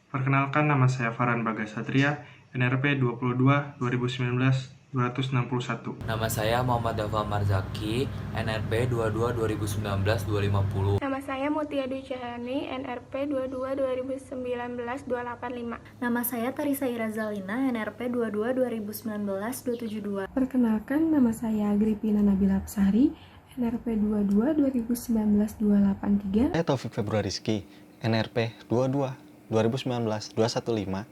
Perkenalkan, nama saya Farhan Bagasatria, NRP 22 2019 261. Nama saya Muhammad Dafa Marzaki, NRP 22 2019 250. Nama saya Mutia Dwi Cahyani, NRP 22 2019 285. Nama saya Tarisa Irazalina, NRP 22 2019 272. Perkenalkan, nama saya Agripina Nabila Absari, NRP 22 2019 283. Saya Taufik Februari Rizky, NRP 22 2019 215.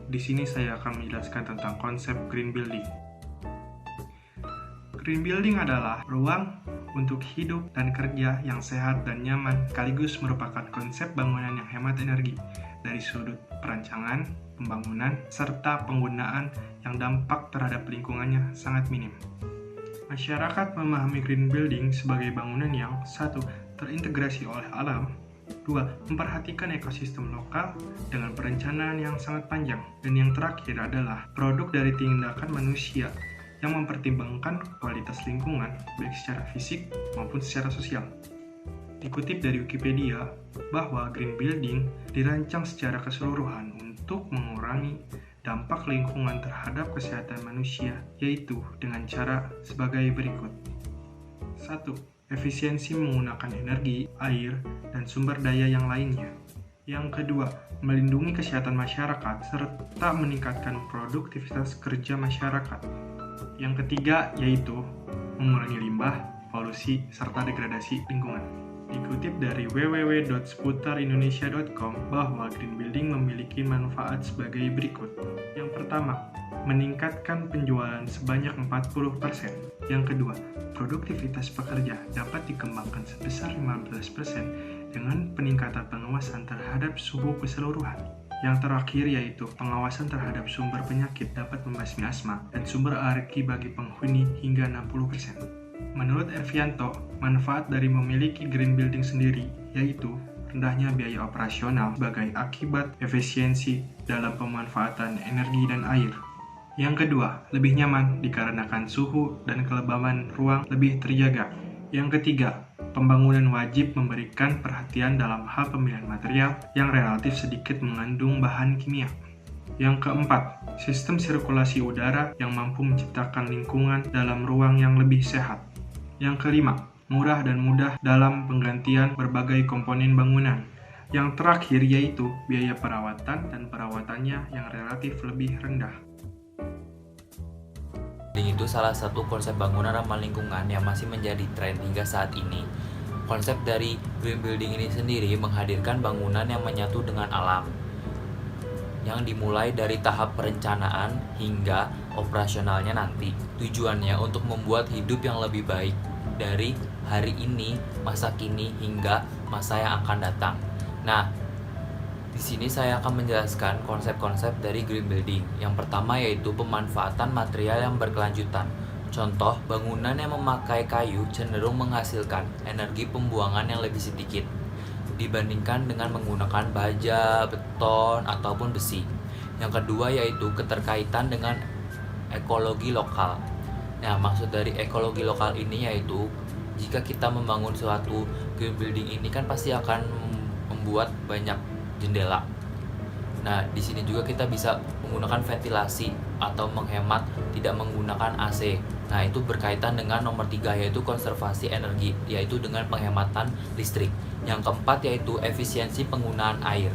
Di sini saya akan menjelaskan tentang konsep green building. Green building adalah ruang untuk hidup dan kerja yang sehat dan nyaman, sekaligus merupakan konsep bangunan yang hemat energi dari sudut perancangan, pembangunan, serta penggunaan yang dampak terhadap lingkungannya sangat minim. Masyarakat memahami green building sebagai bangunan yang 1. Terintegrasi oleh alam, 2. Memperhatikan ekosistem lokal dengan perencanaan yang sangat panjang, dan yang terakhir adalah produk dari tindakan manusia yang mempertimbangkan kualitas lingkungan baik secara fisik maupun secara sosial. Dikutip dari Wikipedia bahwa green building dirancang secara keseluruhan untuk mengurangi dampak lingkungan terhadap kesehatan manusia, yaitu dengan cara sebagai berikut. 1. Efisiensi menggunakan energi, air, dan sumber daya yang lainnya. Yang kedua, melindungi kesehatan masyarakat serta meningkatkan produktivitas kerja masyarakat. Yang ketiga yaitu mengurangi limbah, polusi, serta degradasi lingkungan. Dikutip dari www.seputarindonesia.com bahwa green building memiliki manfaat sebagai berikut. Yang pertama, meningkatkan penjualan sebanyak 40%. Yang kedua, produktivitas pekerja dapat dikembangkan sebesar 15% dengan peningkatan pengawasan terhadap suhu keseluruhan. Yang terakhir yaitu pengawasan terhadap sumber penyakit dapat membasmi asma dan sumber alergi bagi penghuni hingga 60%. Menurut Ervianto, manfaat dari memiliki green building sendiri yaitu rendahnya biaya operasional sebagai akibat efisiensi dalam pemanfaatan energi dan air. Yang kedua, lebih nyaman dikarenakan suhu dan kelembaban ruang lebih terjaga. Yang ketiga, pembangunan wajib memberikan perhatian dalam hal pemilihan material yang relatif sedikit mengandung bahan kimia. Yang keempat, sistem sirkulasi udara yang mampu menciptakan lingkungan dalam ruang yang lebih sehat. Yang kelima, murah dan mudah dalam penggantian berbagai komponen bangunan. Yang terakhir yaitu biaya perawatan dan perawatannya yang relatif lebih rendah. Building itu salah satu konsep bangunan ramah lingkungan yang masih menjadi tren hingga saat ini. Konsep dari green building ini sendiri menghadirkan bangunan yang menyatu dengan alam, yang dimulai dari tahap perencanaan hingga operasionalnya nanti. Tujuannya untuk membuat hidup yang lebih baik dari hari ini, masa kini, hingga masa yang akan datang. Nah, di sini saya akan menjelaskan konsep-konsep dari green building. Yang pertama yaitu pemanfaatan material yang berkelanjutan. Contoh, bangunan yang memakai kayu cenderung menghasilkan energi pembuangan yang lebih sedikit dibandingkan dengan menggunakan baja, beton, ataupun besi. Yang kedua yaitu keterkaitan dengan ekologi lokal. Nah, maksud dari ekologi lokal ini yaitu jika kita membangun suatu green building ini kan pasti akan membuat banyak jendela. Nah, di sini juga kita bisa menggunakan ventilasi atau menghemat tidak menggunakan AC. Nah, itu berkaitan dengan nomor 3 yaitu konservasi energi, yaitu dengan penghematan listrik. Yang keempat yaitu efisiensi penggunaan air.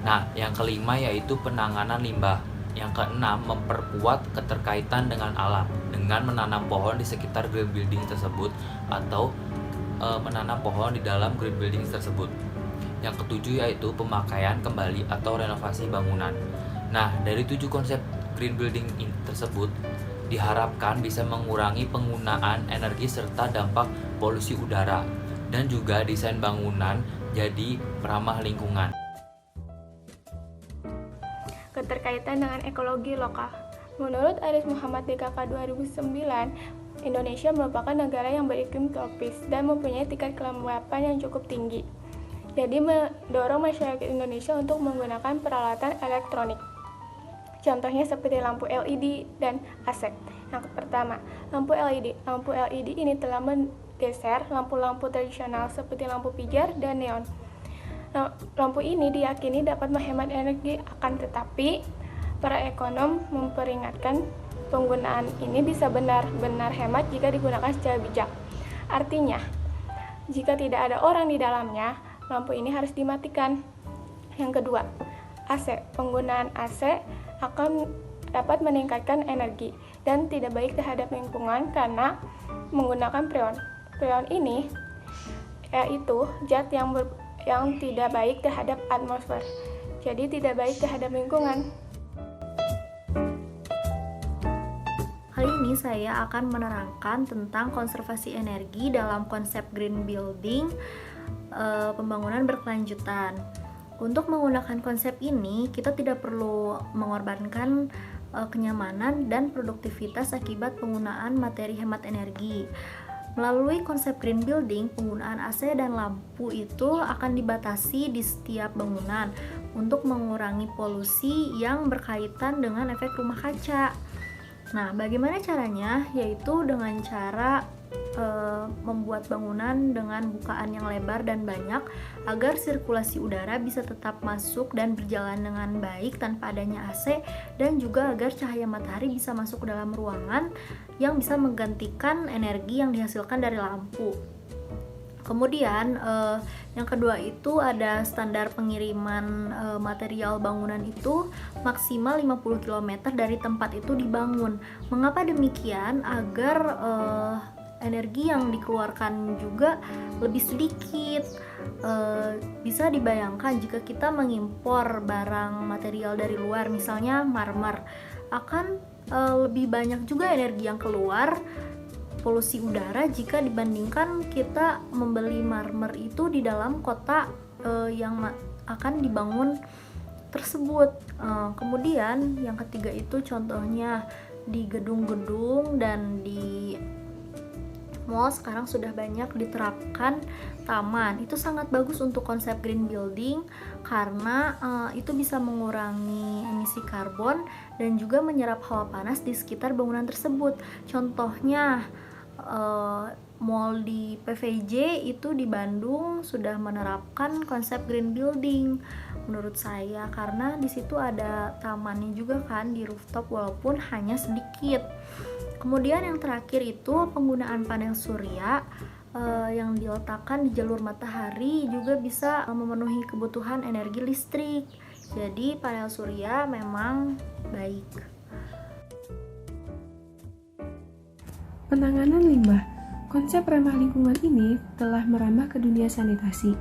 Nah, yang kelima yaitu penanganan limbah. Yang keenam, memperkuat keterkaitan dengan alam dengan menanam pohon di sekitar green building tersebut atau menanam pohon di dalam green building tersebut. Yang ketujuh yaitu pemakaian kembali atau renovasi bangunan. Nah, dari 7 konsep green building tersebut diharapkan bisa mengurangi penggunaan energi serta dampak polusi udara dan juga desain bangunan jadi ramah lingkungan. Keterkaitan dengan ekologi lokal. Menurut Aris Muhammad DKK 2009, Indonesia merupakan negara yang beriklim tropis dan mempunyai tingkat kelembapan yang cukup tinggi. Jadi mendorong masyarakat Indonesia untuk menggunakan peralatan elektronik. Contohnya seperti lampu LED dan AC. Yang pertama, lampu LED. Lampu LED ini telah geser lampu-lampu tradisional seperti lampu pijar dan neon. Lampu ini diyakini dapat menghemat energi, akan tetapi para ekonom memperingatkan penggunaan ini bisa benar-benar hemat jika digunakan secara bijak. Artinya, jika tidak ada orang di dalamnya, lampu ini harus dimatikan. Yang kedua, AC. Penggunaan AC akan dapat meningkatkan energi dan tidak baik terhadap lingkungan karena menggunakan freon. Freon ini yaitu zat yang tidak baik terhadap atmosfer, jadi tidak baik terhadap lingkungan. Kali ini saya akan menerangkan tentang konservasi energi dalam konsep green building, pembangunan berkelanjutan. Untuk menggunakan konsep ini, kita tidak perlu mengorbankan kenyamanan dan produktivitas akibat penggunaan materi hemat energi. Melalui konsep green building, penggunaan AC dan lampu itu akan dibatasi di setiap bangunan untuk mengurangi polusi yang berkaitan dengan efek rumah kaca. Nah, bagaimana caranya? Yaitu dengan cara membuat bangunan dengan bukaan yang lebar dan banyak agar sirkulasi udara bisa tetap masuk dan berjalan dengan baik tanpa adanya AC, dan juga agar cahaya matahari bisa masuk ke dalam ruangan yang bisa menggantikan energi yang dihasilkan dari lampu. Kemudian yang kedua itu ada standar pengiriman material bangunan itu maksimal 50 km dari tempat itu dibangun. Mengapa demikian? Agar energi yang dikeluarkan juga lebih sedikit. Bisa dibayangkan jika kita mengimpor barang material dari luar, misalnya marmer, akan lebih banyak juga energi yang keluar, polusi udara, jika dibandingkan kita membeli marmer itu di dalam kota yang akan dibangun tersebut. Kemudian yang ketiga itu contohnya di gedung-gedung dan di mall sekarang sudah banyak diterapkan taman. Itu sangat bagus untuk konsep green building karena itu bisa mengurangi emisi karbon dan juga menyerap hawa panas di sekitar bangunan tersebut. Contohnya mall di PVJ itu di Bandung sudah menerapkan konsep green building menurut saya, karena di situ ada tamannya juga kan di rooftop walaupun hanya sedikit. Kemudian yang terakhir itu penggunaan panel surya yang diletakkan di jalur matahari juga bisa memenuhi kebutuhan energi listrik. Jadi panel surya memang baik. Penanganan limbah. Konsep ramah lingkungan ini telah merambah ke dunia sanitasi.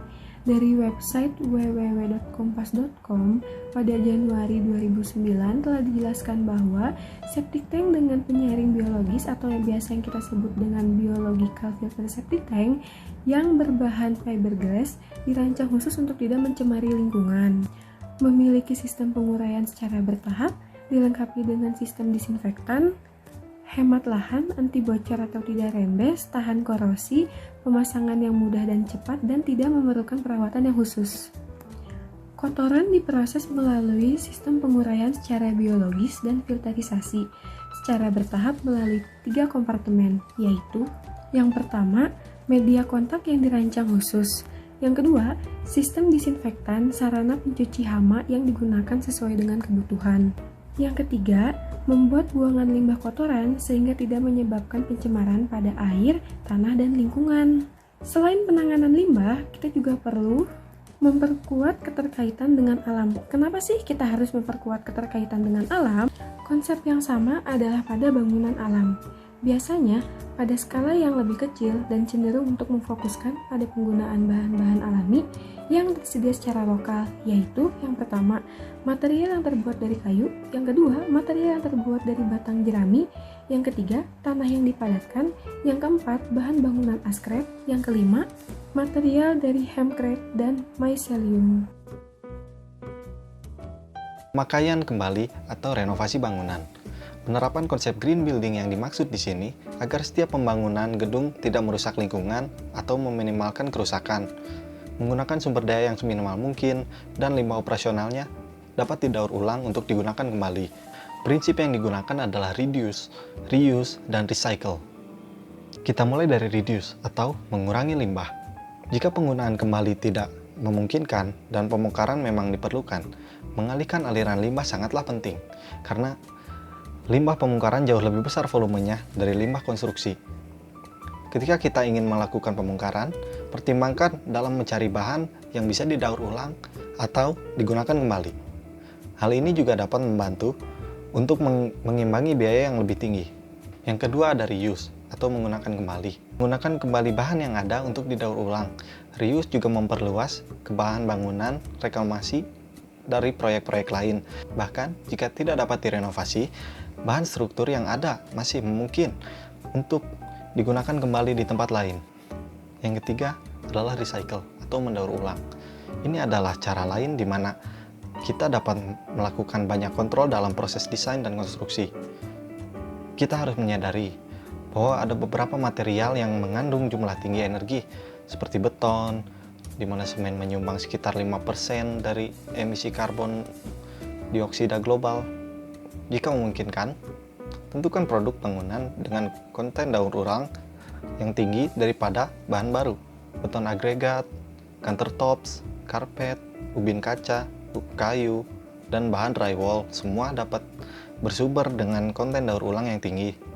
Dari website www.kompas.com pada Januari 2009 telah dijelaskan bahwa septic tank dengan penyaring biologis atau yang biasa yang kita sebut dengan biological filter septic tank yang berbahan fiberglass dirancang khusus untuk tidak mencemari lingkungan. Memiliki sistem penguraian secara bertahap, dilengkapi dengan sistem disinfektan, hemat lahan, anti bocor atau tidak rembes, tahan korosi, pemasangan yang mudah dan cepat, dan tidak memerlukan perawatan yang khusus. Kotoran diproses melalui sistem penguraian secara biologis dan filterisasi secara bertahap melalui 3 kompartemen, yaitu yang pertama, media kontak yang dirancang khusus. Yang kedua, sistem disinfektan sarana pencuci hama yang digunakan sesuai dengan kebutuhan. Yang ketiga, membuat buangan limbah kotoran sehingga tidak menyebabkan pencemaran pada air, tanah, dan lingkungan. Selain penanganan limbah, kita juga perlu memperkuat keterkaitan dengan alam. Kenapa sih kita harus memperkuat keterkaitan dengan alam? Konsep yang sama adalah pada bangunan alam. Biasanya, pada skala yang lebih kecil dan cenderung untuk memfokuskan pada penggunaan bahan-bahan alami yang tersedia secara lokal, yaitu yang pertama, material yang terbuat dari kayu, yang kedua, material yang terbuat dari batang jerami, yang ketiga, tanah yang dipadatkan, yang keempat, bahan bangunan askrep, yang kelima, material dari hempcrete dan mycelium. Pemakaian kembali atau renovasi bangunan. Penerapan konsep green building yang dimaksud di sini agar setiap pembangunan gedung tidak merusak lingkungan atau meminimalkan kerusakan, menggunakan sumber daya yang seminimal mungkin, dan limbah operasionalnya dapat didaur ulang untuk digunakan kembali. Prinsip yang digunakan adalah reduce, reuse, dan recycle. Kita mulai dari reduce atau mengurangi limbah. Jika penggunaan kembali tidak memungkinkan dan pembongkaran memang diperlukan, mengalihkan aliran limbah sangatlah penting, karena limbah pembongkaran jauh lebih besar volumenya dari limbah konstruksi. Ketika kita ingin melakukan pembongkaran, pertimbangkan dalam mencari bahan yang bisa didaur ulang atau digunakan kembali. Hal ini juga dapat membantu untuk mengimbangi biaya yang lebih tinggi. Yang kedua ada reuse atau menggunakan kembali. Menggunakan kembali bahan yang ada untuk didaur ulang. Reuse juga memperluas ke bahan bangunan reklamasi dari proyek-proyek lain. Bahkan jika tidak dapat direnovasi, bahan struktur yang ada masih mungkin untuk digunakan kembali di tempat lain. Yang ketiga adalah recycle atau mendaur ulang. Ini adalah cara lain di mana kita dapat melakukan banyak kontrol dalam proses desain dan konstruksi. Kita harus menyadari bahwa ada beberapa material yang mengandung jumlah tinggi energi, seperti beton, di mana semen menyumbang sekitar 5% dari emisi karbon dioksida global. Jika memungkinkan, tentukan produk bangunan dengan konten daur ulang yang tinggi daripada bahan baru. Beton agregat, countertops, karpet, ubin kaca, kayu, dan bahan drywall semua dapat bersumber dengan konten daur ulang yang tinggi.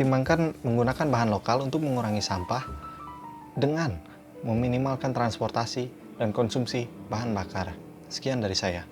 Pertimbangkan menggunakan bahan lokal untuk mengurangi sampah dengan meminimalkan transportasi dan konsumsi bahan bakar. Sekian dari saya.